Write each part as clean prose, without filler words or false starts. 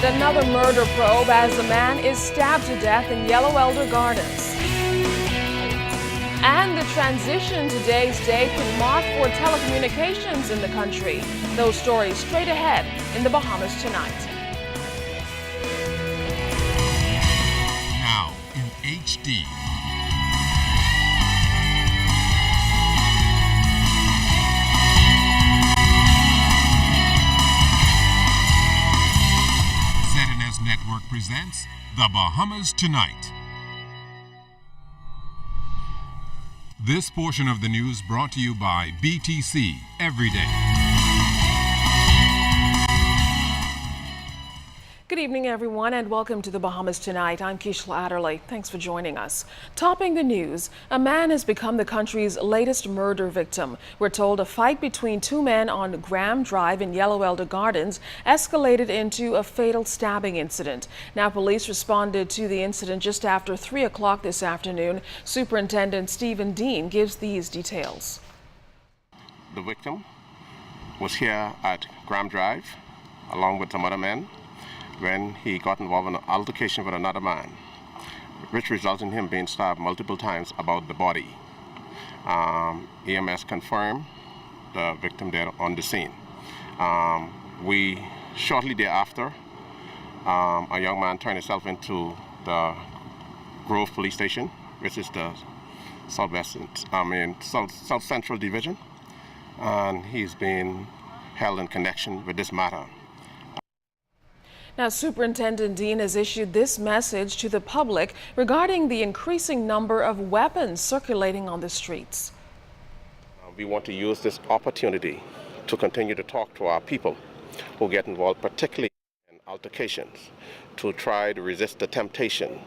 Yet another murder probe as a man is stabbed to death in Yellow Elder Gardens. And the transition to today's day could mark for telecommunications in the country. Those stories straight ahead in the Bahamas tonight. Now in HD. ZNS Network presents The Bahamas Tonight. This portion of the news brought to you by BTC Everyday. Good evening, everyone, and welcome to the Bahamas Tonight. I'm Keishla Adderley. Thanks for joining us. Topping the news, a man has become the country's latest murder victim. We're told a fight between two men on Graham Drive in Yellow Elder Gardens escalated into a fatal stabbing incident. Now, police responded to the incident just after 3 o'clock this afternoon. Superintendent Stephen Dean gives these details. The victim was here at Graham Drive along with some other men when he got involved in an altercation with another man, which resulted in him being stabbed multiple times about the body. EMS confirmed the victim there on the scene. Shortly thereafter, a young man turned himself into the Grove Police Station, which is the South Central Division, and he's being held in connection with this matter. Now, Superintendent Dean has issued this message to the public regarding the increasing number of weapons circulating on the streets. We want to use this opportunity to continue to talk to our people who get involved, particularly in altercations, to try to resist the temptation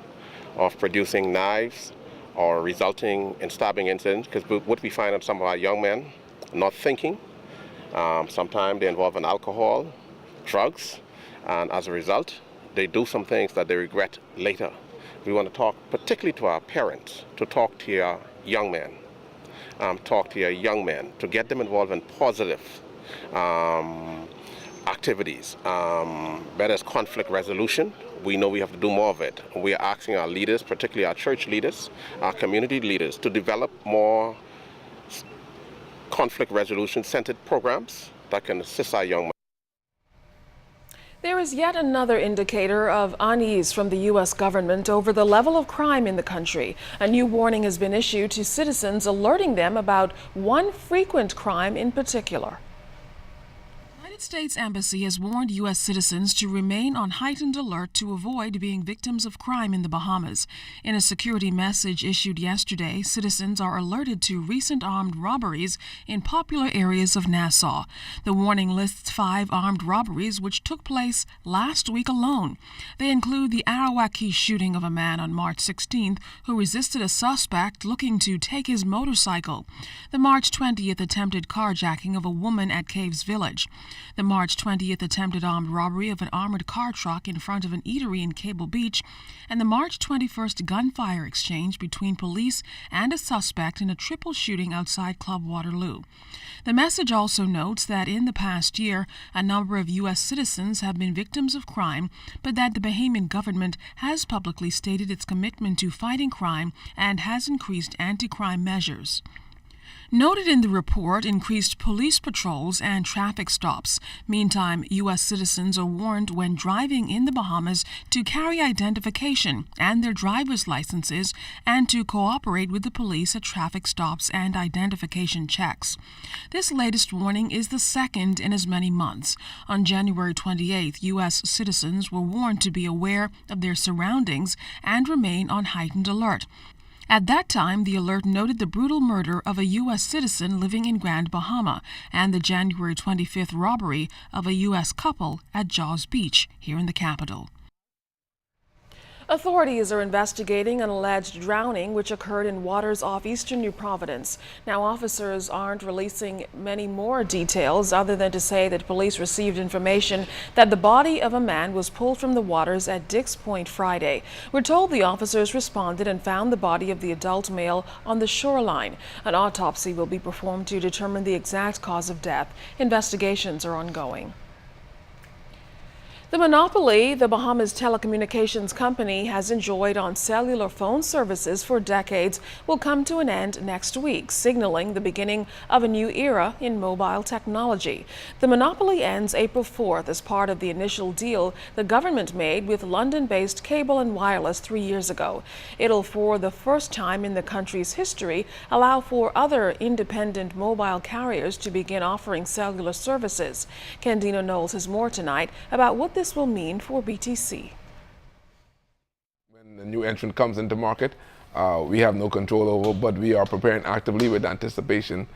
of producing knives or resulting in stabbing incidents, because what we find in some of our young men, not thinking, sometimes they involve in alcohol, drugs, and as a result, they do some things that they regret later. We want to talk particularly to our parents, to talk to your young men, to get them involved in positive activities. Whether it's conflict resolution, we know we have to do more of it. We are asking our leaders, particularly our church leaders, our community leaders, to develop more conflict resolution-centered programs that can assist our young men. There is yet another indicator of unease from the U.S. government over the level of crime in the country. A new warning has been issued to citizens, alerting them about one frequent crime in particular. The United States Embassy has warned U.S. citizens to remain on heightened alert to avoid being victims of crime in the Bahamas. In a security message issued yesterday, citizens are alerted to recent armed robberies in popular areas of Nassau. The warning lists 5 armed robberies which took place last week alone. They include the Arawaki shooting of a man on March 16th who resisted a suspect looking to take his motorcycle, the March 20th attempted carjacking of a woman at Caves Village, the March 20th attempted armed robbery of an armored car truck in front of an eatery in Cable Beach, and the March 21st gunfire exchange between police and a suspect in a triple shooting outside Club Waterloo. The message also notes that in the past year, a number of U.S. citizens have been victims of crime, but that the Bahamian government has publicly stated its commitment to fighting crime and has increased anti-crime measures. Noted in the report, increased police patrols and traffic stops. Meantime, U.S. citizens are warned when driving in the Bahamas to carry identification and their driver's licenses and to cooperate with the police at traffic stops and identification checks. This latest warning is the second in as many months. On January 28th, U.S. citizens were warned to be aware of their surroundings and remain on heightened alert. At that time, the alert noted the brutal murder of a U.S. citizen living in Grand Bahama and the January 25th robbery of a U.S. couple at Jaws Beach here in the capital. Authorities are investigating an alleged drowning which occurred in waters off eastern New Providence. Now, officers aren't releasing many more details other than to say that police received information that the body of a man was pulled from the waters at Dix Point Friday. We're told the officers responded and found the body of the adult male on the shoreline. An autopsy will be performed to determine the exact cause of death. Investigations are ongoing. The monopoly the Bahamas Telecommunications Company has enjoyed on cellular phone services for decades will come to an end next week, signaling the beginning of a new era in mobile technology. The monopoly ends April 4th as part of the initial deal the government made with London-based Cable and Wireless 3 years ago. It'll, for the first time in the country's history, allow for other independent mobile carriers to begin offering cellular services. Candino Knowles has more tonight about what this will mean for BTC. When the new entrant comes into market, we have no control over, but we are preparing actively with anticipation.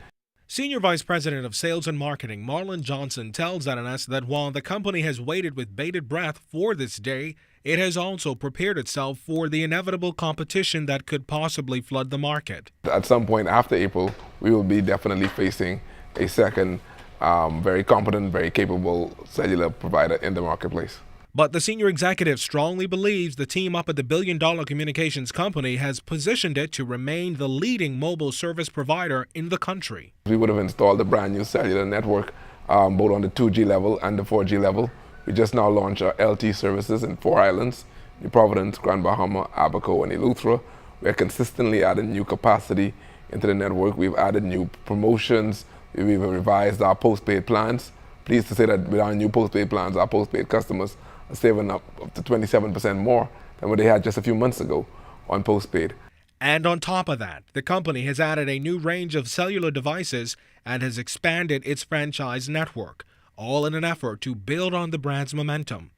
Senior Vice President of Sales and Marketing Marlon Johnson tells ZNS that while the company has waited with bated breath for this day, it has also prepared itself for the inevitable competition that could possibly flood the market. At some point after April, we will be definitely facing a second very competent, very capable cellular provider in the marketplace. But the senior executive strongly believes the team up at the billion-dollar communications company has positioned it to remain the leading mobile service provider in the country. We would have installed a brand new cellular network both on the 2G level and the 4G level. We just now launched our LT services in 4 islands: New Providence, Grand Bahama, Abaco, and Eleuthera. We're consistently adding new capacity into the network. We've added new promotions. We've revised our postpaid plans. Pleased to say that with our new postpaid plans, our postpaid customers are saving up to 27% more than what they had just a few months ago on postpaid. And on top of that, the company has added a new range of cellular devices and has expanded its franchise network, all in an effort to build on the brand's momentum.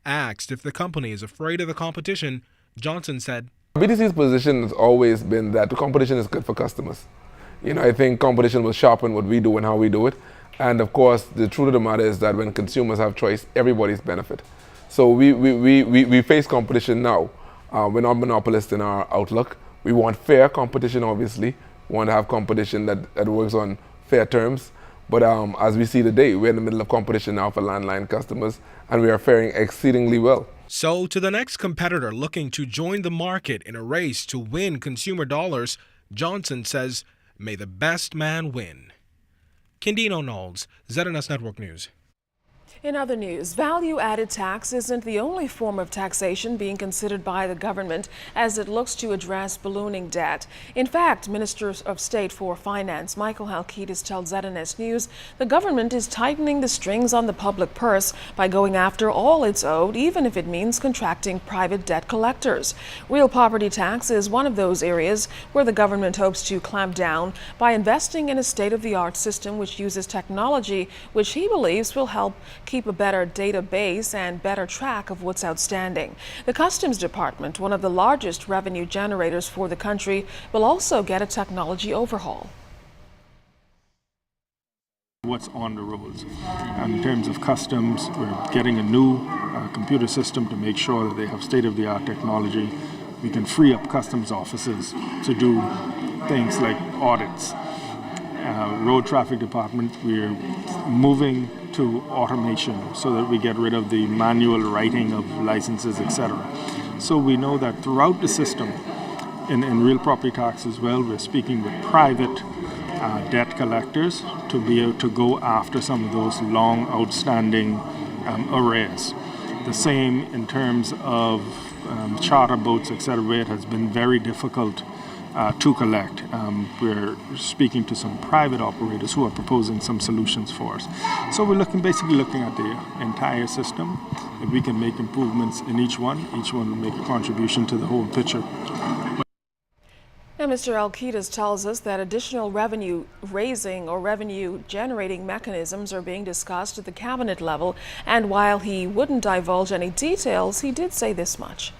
Asked if the company is afraid of the competition, Johnson said, BTC's position has always been that the competition is good for customers. You know, I think competition will sharpen what we do and how we do it. And of course, the truth of the matter is that when consumers have choice, everybody's benefit. So we face competition now. We're not monopolists in our outlook. We want fair competition, obviously. We want to have competition that works on fair terms. But as we see today, we're in the middle of competition now for landline customers, and we are faring exceedingly well. So to the next competitor looking to join the market in a race to win consumer dollars, Johnson says, may the best man win. Candino Knowles, ZNS Network News. In other news, value-added tax isn't the only form of taxation being considered by the government as it looks to address ballooning debt. In fact, Minister of State for Finance Michael Halkitis tells ZNS News the government is tightening the strings on the public purse by going after all it's owed, even if it means contracting private debt collectors. Real property tax is one of those areas where the government hopes to clamp down by investing in a state-of-the-art system which uses technology which he believes will help keep a better database and better track of what's outstanding. The Customs Department, one of the largest revenue generators for the country, will also get a technology overhaul. What's on the rolls. In terms of customs, we're getting a new computer system to make sure that they have state-of-the-art technology. We can free up customs officers to do things like audits. Road traffic department, we're moving to automation so that we get rid of the manual writing of licenses, etc. So we know that throughout the system, in real property tax as well, we're speaking with private debt collectors to be able to go after some of those long outstanding arrears. The same in terms of charter boats, etc., where it has been very difficult to collect. We're speaking to some private operators who are proposing some solutions for us. So we're basically looking at the entire system. If we can make improvements in each one will make a contribution to the whole picture. Now, Mr. Halkitis tells us that additional revenue-raising or revenue-generating mechanisms are being discussed at the cabinet level, and while he wouldn't divulge any details, he did say this much.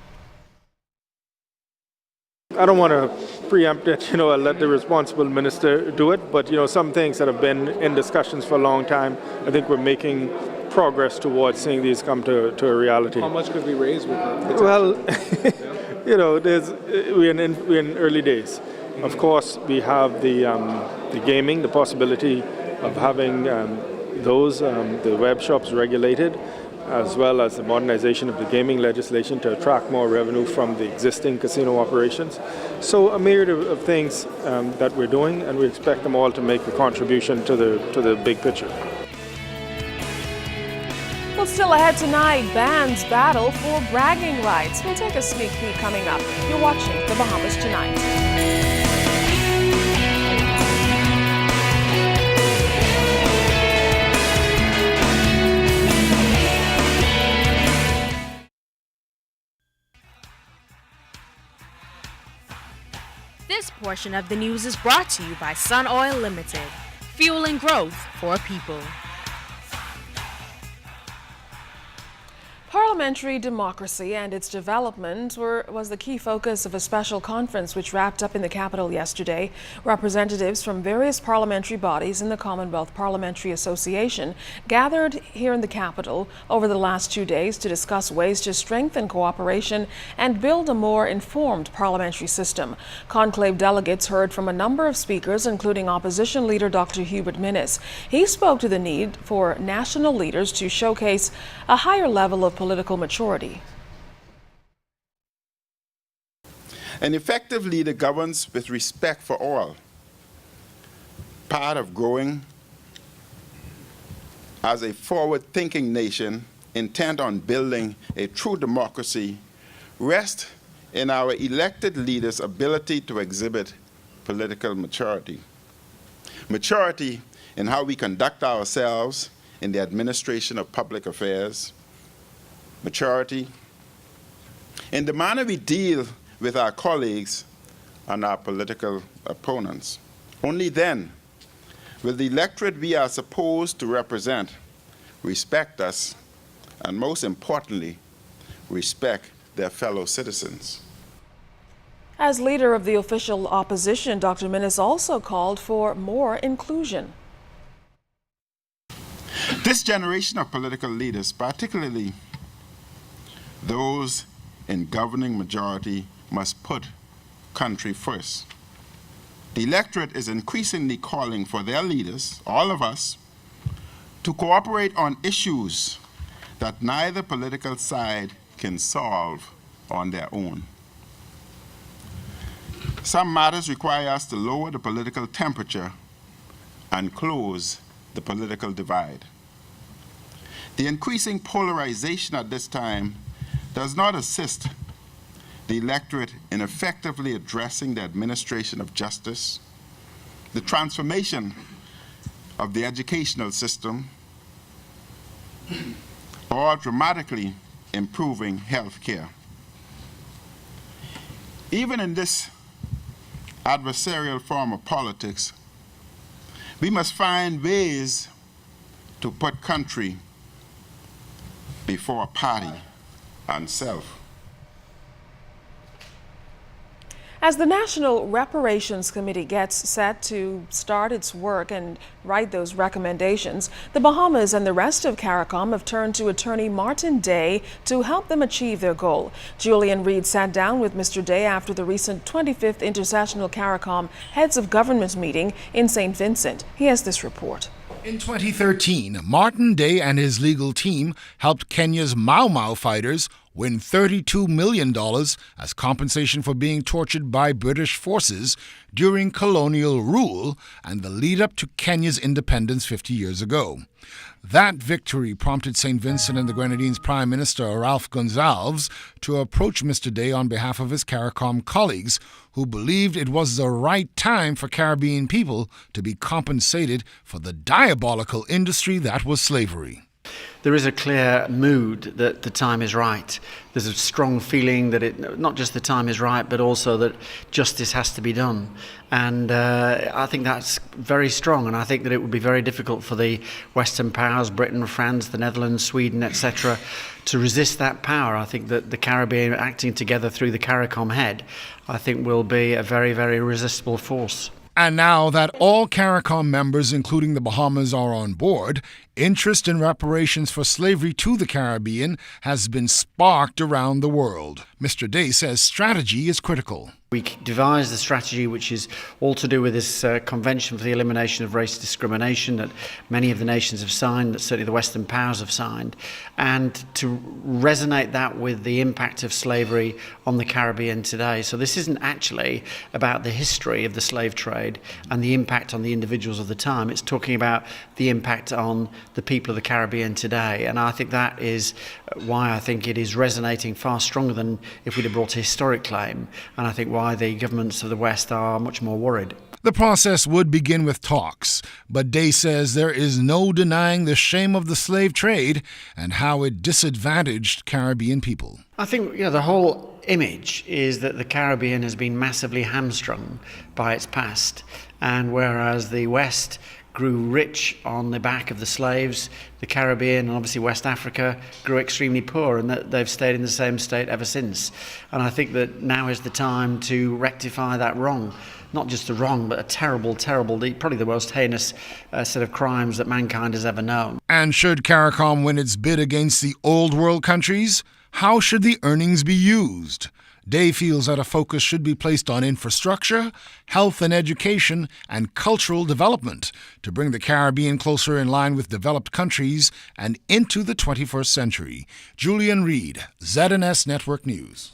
I don't want to preempt it, I'll let the responsible minister do it, but some things that have been in discussions for a long time, I think we're making progress towards seeing these come to a reality. How much could we raise with that? Well, we're in early days. Of course, we have the gaming, the possibility of having the web shops regulated, as well as the modernization of the gaming legislation to attract more revenue from the existing casino operations. So a myriad of things that we're doing, and we expect them all to make a contribution to the big picture. Well, still ahead tonight, bands battle for bragging rights. We'll take a sneak peek coming up. You're watching The Bahamas Tonight. This portion of the news is brought to you by Sun Oil Limited, fueling growth for people. Parliamentary democracy and its development was the key focus of a special conference which wrapped up in the Capitol yesterday. Representatives from various parliamentary bodies in the Commonwealth Parliamentary Association gathered here in the Capitol over the last 2 days to discuss ways to strengthen cooperation and build a more informed parliamentary system. Conclave delegates heard from a number of speakers, including opposition leader Dr. Hubert Minnis. He spoke to the need for national leaders to showcase a higher level of political maturity. An effective leader governs with respect for all. Part of growing as a forward-thinking nation intent on building a true democracy rests in our elected leaders' ability to exhibit political maturity. Maturity in how we conduct ourselves in the administration of public affairs. Maturity in the manner we deal with our colleagues and our political opponents. Only then will the electorate we are supposed to represent respect us and, most importantly, respect their fellow citizens. As leader of the official opposition, Dr. Minnis also called for more inclusion. This generation of political leaders, particularly those in governing majority, must put country first. The electorate is increasingly calling for their leaders, all of us, to cooperate on issues that neither political side can solve on their own. Some matters require us to lower the political temperature and close the political divide. The increasing polarization at this time does not assist the electorate in effectively addressing the administration of justice, the transformation of the educational system, or dramatically improving health care. Even in this adversarial form of politics, we must find ways to put country before party and self. As the National Reparations Committee gets set to start its work and write those recommendations, the Bahamas and the rest of CARICOM have turned to attorney Martin Day to help them achieve their goal. Julian Reed sat down with Mr. Day after the recent 25th Intersessional CARICOM Heads of Government meeting in St. Vincent. He has this report. In 2013, Martin Day and his legal team helped Kenya's Mau Mau fighters win $32 million as compensation for being tortured by British forces during colonial rule and the lead-up to Kenya's independence 50 years ago. That victory prompted St. Vincent and the Grenadines Prime Minister Ralph Gonsalves to approach Mr. Day on behalf of his CARICOM colleagues, who believed it was the right time for Caribbean people to be compensated for the diabolical industry that was slavery. There is a clear mood that the time is right. There's a strong feeling that not just the time is right, but also that justice has to be done. And I think that's very strong, and I think that it would be very difficult for the Western powers, Britain, France, the Netherlands, Sweden, etc., to resist that power. I think that the Caribbean acting together through the CARICOM head, I think will be a very, very irresistible force. And now that all CARICOM members, including the Bahamas, are on board, interest in reparations for slavery to the Caribbean has been sparked around the world. Mr. Day says strategy is critical. We devised a strategy which is all to do with this Convention for the Elimination of Race Discrimination that many of the nations have signed, that certainly the Western powers have signed, and to resonate that with the impact of slavery on the Caribbean today. So this isn't actually about the history of the slave trade and the impact on the individuals of the time. It's talking about the impact on the people of the Caribbean today. And I think that is why I think it is resonating far stronger than if we'd have brought a historic claim. And I think why the governments of the West are much more worried. The process would begin with talks, but Day says there is no denying the shame of the slave trade and how it disadvantaged Caribbean people. I think the whole image is that the Caribbean has been massively hamstrung by its past, and whereas the West grew rich on the back of the slaves, the Caribbean and obviously West Africa grew extremely poor, and that they've stayed in the same state ever since. And I think that now is the time to rectify that wrong. Not just a wrong, but a terrible, probably the most heinous set of crimes that mankind has ever known. And should CARICOM win its bid against the old world countries, how should the earnings be used? Day feels that a focus should be placed on infrastructure, health and education, and cultural development to bring the Caribbean closer in line with developed countries and into the 21st century. Julian Reed, ZNS Network News.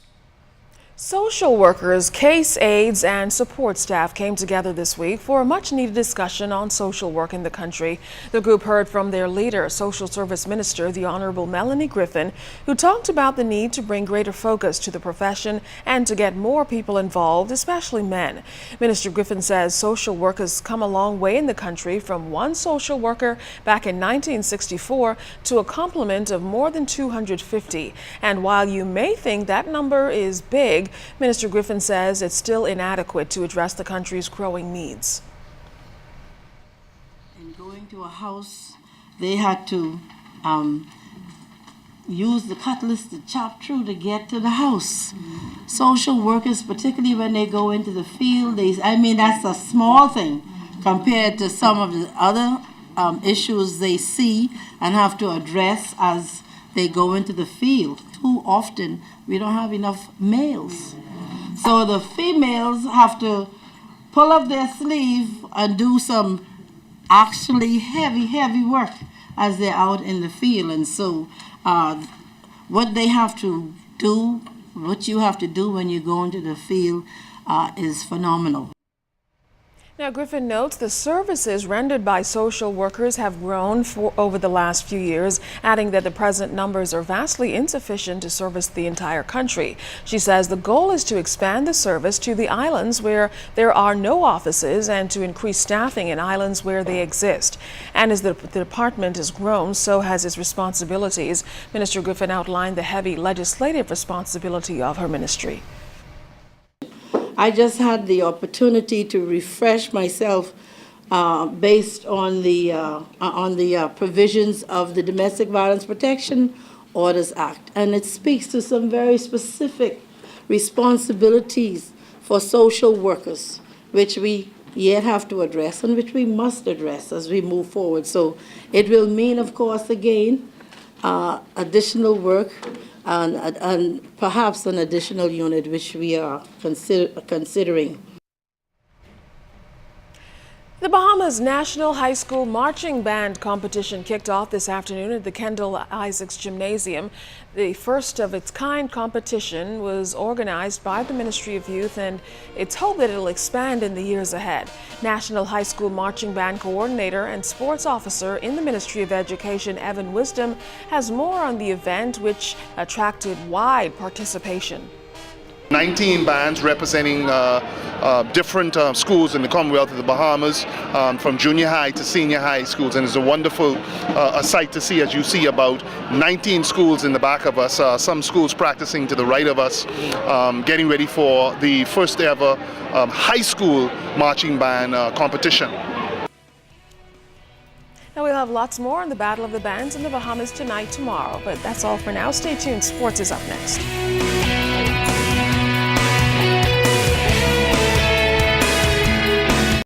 Social workers, case aides, and support staff came together this week for a much-needed discussion on social work in the country. The group heard from their leader, Social Service Minister, the Honorable Melanie Griffin, who talked about the need to bring greater focus to the profession and to get more people involved, especially men. Minister Griffin says social work has come a long way in the country, from one social worker back in 1964 to a complement of more than 250. And while you may think that number is big, Minister Griffin says it's still inadequate to address the country's growing needs. In going to a house, they had to use the cutlass to chop through to get to the house. Social workers, particularly when they go into the field, that's a small thing compared to some of the other issues they see and have to address as they go into the field. Too often, we don't have enough males. So the females have to pull up their sleeve and do some actually heavy work as they're out in the field. And so what they have to do, what you have to do when you go into the field is phenomenal. Now, Griffin notes the services rendered by social workers have grown over the last few years, adding that the present numbers are vastly insufficient to service the entire country. She says the goal is to expand the service to the islands where there are no offices and to increase staffing in islands where they exist. And as the department has grown, so has its responsibilities. Minister Griffin outlined the heavy legislative responsibility of her ministry. I just had the opportunity to refresh myself based on the provisions of the Domestic Violence Protection Orders Act. And it speaks to some very specific responsibilities for social workers, which we yet have to address and which we must address as we move forward. So it will mean, of course, again, additional work and perhaps an additional unit which we are considering. The Bahamas National High School Marching Band competition kicked off this afternoon at the Kendall Isaacs Gymnasium. The first of its kind competition was organized by the Ministry of Youth, and it's hoped that it'll expand in the years ahead. National High School Marching Band Coordinator and Sports Officer in the Ministry of Education, Evan Wisdom, has more on the event, which attracted wide participation. 19 bands representing different schools in the Commonwealth of the Bahamas, from junior high to senior high schools, and it's a wonderful sight to see, as you see about 19 schools in the back of us, some schools practicing to the right of us, getting ready for the first ever high school marching band competition. Now we'll have lots more on the Battle of the Bands in the Bahamas tonight, tomorrow, but that's all for now. Stay tuned, sports is up next.